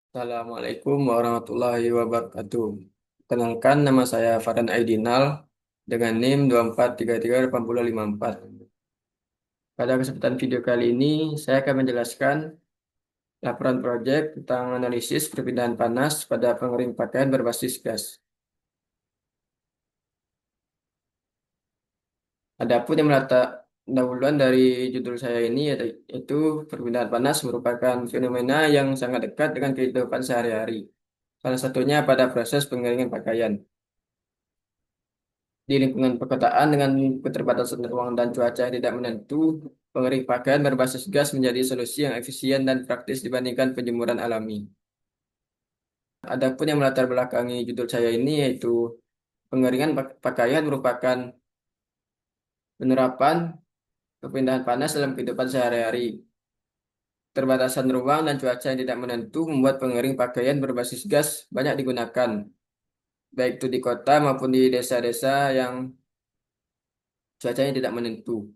Assalamualaikum warahmatullahi wabarakatuh. Kenalkan nama saya Farhan Aidinal dengan NIM 24338054. Pada kesempatan video kali ini, saya akan menjelaskan laporan proyek tentang analisis perpindahan panas pada pengering pakaian berbasis gas. Adapun yang melatar pendahuluan dari judul saya ini yaitu perpindahan panas merupakan fenomena yang sangat dekat dengan kehidupan sehari-hari. Salah satunya pada proses pengeringan pakaian. Di lingkungan perkotaan dengan keterbatasan ruang dan cuaca yang tidak menentu, pengering pakaian berbasis gas menjadi solusi yang efisien dan praktis dibandingkan penjemuran alami. Adapun yang melatar belakangi judul saya ini yaitu pengeringan pakaian merupakan penerapan perpindahan panas dalam kehidupan sehari-hari. Keterbatasan ruang dan cuaca yang tidak menentu membuat pengering pakaian berbasis gas banyak digunakan, baik itu di kota maupun di desa-desa yang cuacanya tidak menentu.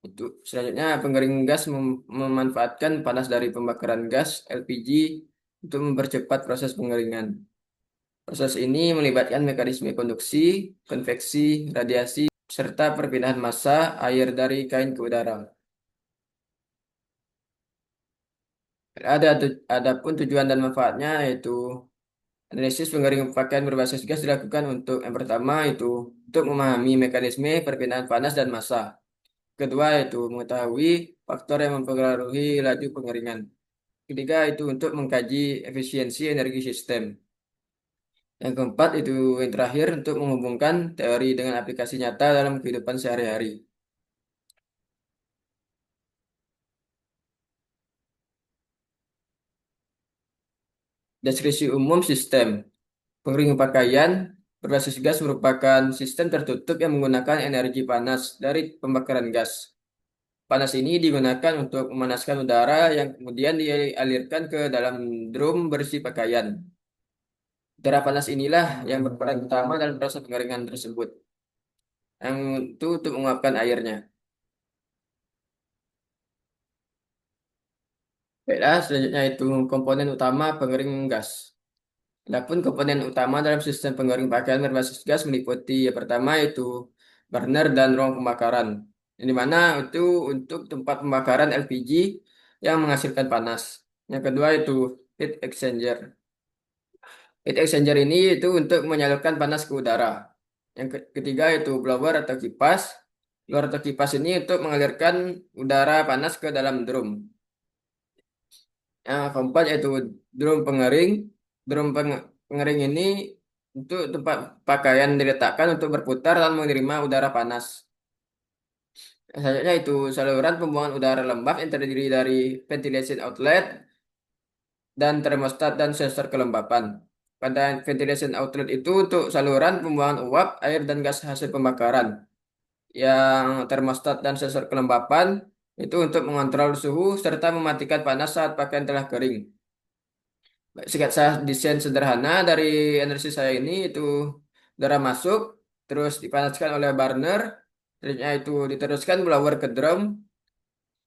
Itu selanjutnya pengering gas memanfaatkan panas dari pembakaran gas LPG untuk mempercepat proses pengeringan. Proses ini melibatkan mekanisme konduksi, konveksi, radiasi, serta perpindahan massa air dari kain ke udara. Adapun tujuan dan manfaatnya yaitu analisis pengering pakaian berbasis gas dilakukan untuk yang pertama itu untuk memahami mekanisme perpindahan panas dan massa. Kedua itu mengetahui faktor yang mempengaruhi laju pengeringan. Ketiga itu untuk mengkaji efisiensi energi sistem. Yang keempat itu yang terakhir untuk menghubungkan teori dengan aplikasi nyata dalam kehidupan sehari-hari. Deskripsi umum sistem pengering pakaian berbasis gas merupakan sistem tertutup yang menggunakan energi panas dari pembakaran gas. Panas ini digunakan untuk memanaskan udara yang kemudian dialirkan ke dalam drum berisi pakaian. Udara panas inilah yang berperan utama dalam proses pengeringan tersebut. Yang itu untuk menguapkan airnya. Baiklah, selanjutnya itu komponen utama pengering gas. Adapun komponen utama dalam sistem pengering pakaian berbasis gas meliputi yang pertama itu burner dan ruang pembakaran. Yang dimana itu untuk tempat pembakaran LPG yang menghasilkan panas. Yang kedua itu heat exchanger. Heat exchanger ini itu untuk menyalurkan panas ke udara. Yang ketiga itu blower atau kipas. Blower atau kipas ini untuk mengalirkan udara panas ke dalam drum. Yang keempat yaitu drum pengering. Pengering ini untuk tempat pakaian diletakkan untuk berputar dan menerima udara panas. Selanjutnya itu saluran pembuangan udara lembab yang terdiri dari ventilation outlet dan termostat dan sensor kelembapan. Pada ventilation outlet itu untuk saluran pembuangan uap, air, dan gas hasil pembakaran. Yang termostat dan sensor kelembapan itu untuk mengontrol suhu serta mematikan panas saat pakaian telah kering. Singkat saya desain sederhana dari analisis saya ini itu udara masuk, terus dipanaskan oleh burner, selanjutnya itu diteruskan blower ke drum,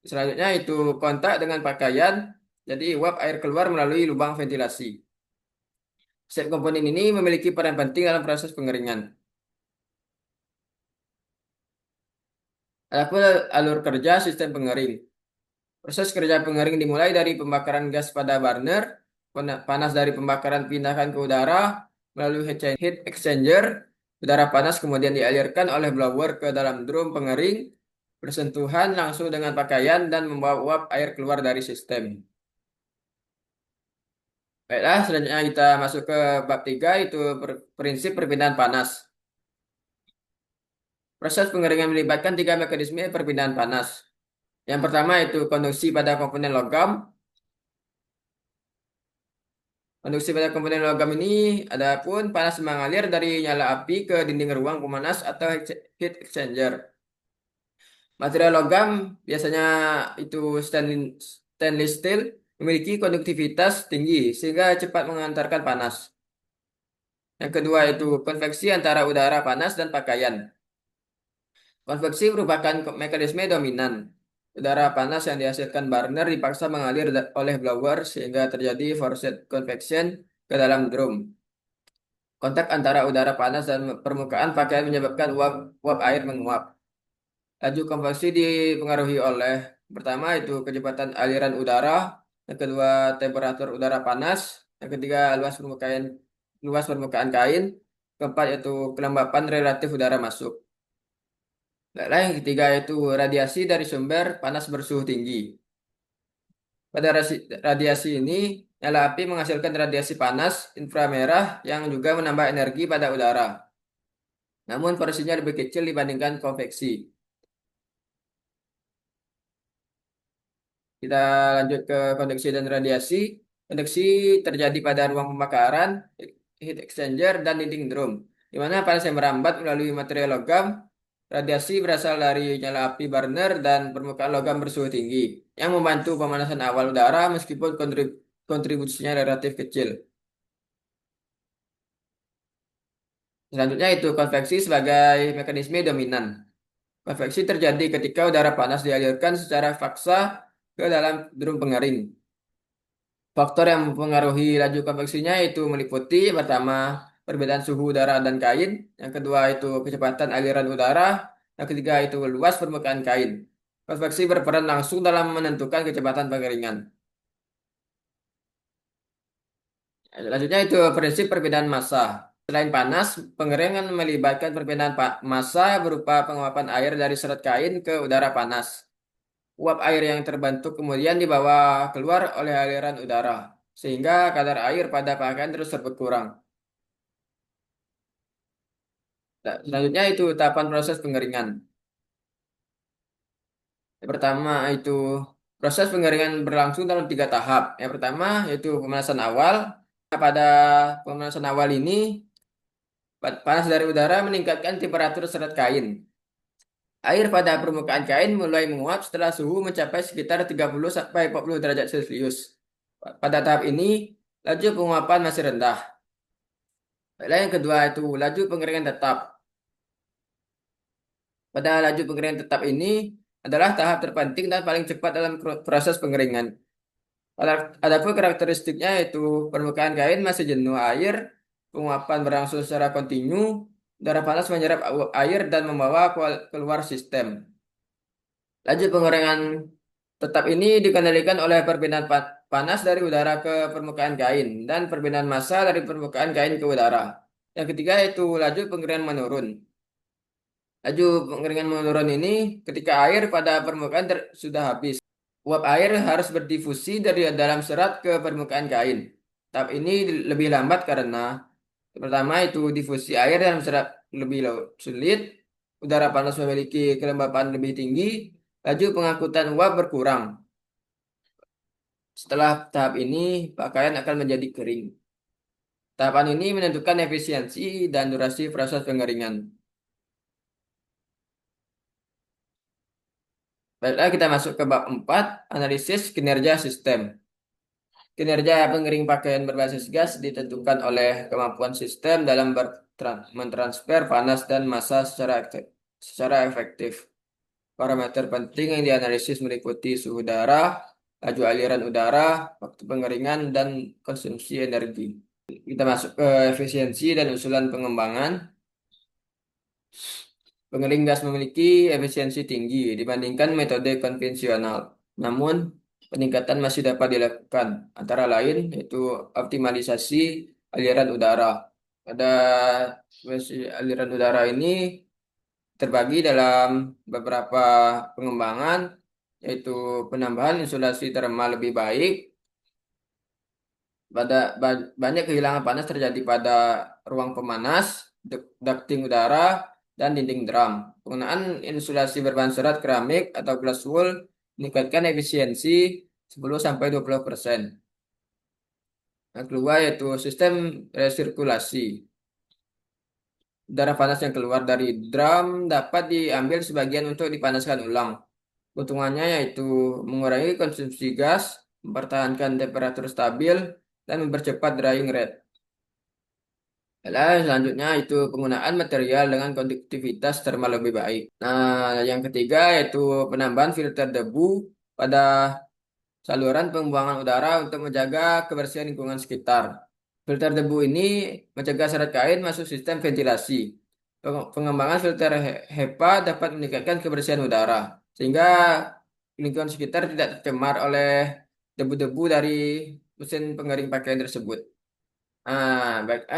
selanjutnya itu kontak dengan pakaian, jadi uap air keluar melalui lubang ventilasi. Setiap komponen ini memiliki peran penting dalam proses pengeringan. Adapun alur kerja sistem pengering. Proses kerja pengering dimulai dari pembakaran gas pada burner, panas dari pembakaran pindahkan ke udara melalui heat exchanger, udara panas kemudian dialirkan oleh blower ke dalam drum pengering, bersentuhan langsung dengan pakaian dan membawa uap air keluar dari sistem. Baiklah, selanjutnya kita masuk ke bab 3 itu prinsip perpindahan panas. Proses pengeringan melibatkan tiga mekanisme perpindahan panas. Yang pertama itu konduksi pada komponen logam. Konduksi pada komponen logam ini adapun panas mengalir dari nyala api ke dinding ruang pemanas atau heat exchanger. Material logam biasanya itu stainless steel memiliki konduktivitas tinggi sehingga cepat mengantarkan panas. Yang kedua itu konveksi antara udara panas dan pakaian. Konveksi merupakan mekanisme dominan. Udara panas yang dihasilkan burner dipaksa mengalir oleh blower sehingga terjadi forced convection ke dalam drum. Kontak antara udara panas dan permukaan pakaian menyebabkan uap uap air menguap. Laju konveksi dipengaruhi oleh pertama itu kecepatan aliran udara, yang kedua temperatur udara panas, yang ketiga luas permukaan kain, keempat yaitu kelembapan relatif udara masuk. Lalu yang ketiga yaitu radiasi dari sumber panas bersuhu tinggi. Pada radiasi ini, nyala api menghasilkan radiasi panas inframerah yang juga menambah energi pada udara. Namun porsinya lebih kecil dibandingkan konveksi. Kita lanjut ke konveksi dan radiasi. Konveksi terjadi pada ruang pembakaran, heat exchanger, dan dinding drum, di mana panas yang merambat melalui material logam. Radiasi berasal dari nyala api burner dan permukaan logam bersuhu tinggi, yang membantu pemanasan awal udara meskipun kontribusinya relatif kecil. Selanjutnya itu konveksi sebagai mekanisme dominan. Konveksi terjadi ketika udara panas dialirkan secara paksa ke dalam drum pengering. Faktor yang mempengaruhi laju konveksinya itu meliputi pertama perbedaan suhu udara dan kain, yang kedua itu kecepatan aliran udara, yang ketiga itu luas permukaan kain. Konveksi berperan langsung dalam menentukan kecepatan pengeringan. Selanjutnya itu prinsip perbedaan massa. Selain panas, pengeringan melibatkan perbedaan massa berupa penguapan air dari serat kain ke udara panas. Uap air yang terbentuk kemudian dibawa keluar oleh aliran udara, sehingga kadar air pada pakaian terus berkurang. Nah, selanjutnya itu tahapan proses pengeringan. Yang pertama itu proses pengeringan berlangsung dalam 3 tahap. Yang pertama yaitu pemanasan awal. Pada pemanasan awal ini, panas dari udara meningkatkan temperatur serat kain. Air pada permukaan kain mulai menguap setelah suhu mencapai sekitar 30 sampai 40 derajat Celcius. Pada tahap ini, laju penguapan masih rendah. Lalu yang kedua itu laju pengeringan tetap. Pada laju pengeringan tetap ini adalah tahap terpenting dan paling cepat dalam proses pengeringan. Adapun karakteristiknya yaitu permukaan kain masih jenuh air, penguapan berlangsung secara kontinu, udara panas menyerap air dan membawa keluar sistem. Laju pengeringan tetap ini dikendalikan oleh perbedaan panas dari udara ke permukaan kain dan perbedaan massa dari permukaan kain ke udara. Yang ketiga yaitu laju pengeringan menurun. Laju pengeringan menurun ini ketika air pada permukaan sudah habis. Uap air harus berdifusi dari dalam serat ke permukaan kain. Tahap ini lebih lambat karena pertama itu difusi air dalam serat lebih sulit, udara panas memiliki kelembapan lebih tinggi, laju pengangkutan uap berkurang. Setelah tahap ini, pakaian akan menjadi kering. Tahapan ini menentukan efisiensi dan durasi proses pengeringan. Baiklah, kita masuk ke bab 4, analisis kinerja sistem. Kinerja pengering pakaian berbasis gas ditentukan oleh kemampuan sistem dalam mentransfer panas dan massa secara efektif. Parameter penting yang dianalisis meliputi suhu udara, laju aliran udara, waktu pengeringan, dan konsumsi energi. Kita masuk ke efisiensi dan usulan pengembangan. Pengering gas memiliki efisiensi tinggi dibandingkan metode konvensional. Namun, peningkatan masih dapat dilakukan, antara lain yaitu optimalisasi aliran udara. Pada aliran udara ini terbagi dalam beberapa pengembangan, yaitu penambahan insulasi termal lebih baik. Banyak kehilangan panas terjadi pada ruang pemanas, ducting udara, dan dinding drum. Penggunaan insulasi berbahan serat keramik atau glass wool meningkatkan efisiensi 10-20%. Yang kedua yaitu sistem resirkulasi. Udara panas yang keluar dari drum dapat diambil sebagian untuk dipanaskan ulang. Keuntungannya yaitu mengurangi konsumsi gas, mempertahankan temperatur stabil, dan mempercepat drying rate. Selanjutnya itu penggunaan material dengan konduktivitas termal lebih baik. Nah, yang ketiga yaitu penambahan filter debu pada saluran pembuangan udara untuk menjaga kebersihan lingkungan sekitar. Filter debu ini mencegah serat kain masuk sistem ventilasi. Pengembangan filter HEPA dapat meningkatkan kebersihan udara, sehingga lingkungan sekitar tidak tercemar oleh debu-debu dari mesin pengering pakaian tersebut. Baik.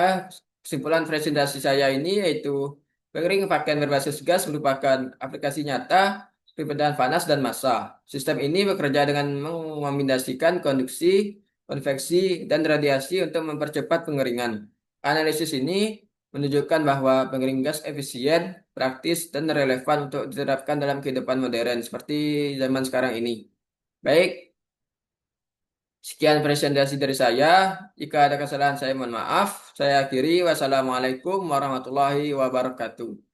Kesimpulan presentasi saya ini yaitu pengering pakaian berbasis gas merupakan aplikasi nyata perbedaan panas dan massa. Sistem ini bekerja dengan mengombinasikan konduksi, konveksi, dan radiasi untuk mempercepat pengeringan. Analisis ini menunjukkan bahwa pengering gas efisien, praktis, dan relevan untuk diterapkan dalam kehidupan modern seperti zaman sekarang ini. Baik, sekian presentasi dari saya. Jika ada kesalahan saya mohon maaf. Saya akhiri. Wassalamualaikum warahmatullahi wabarakatuh.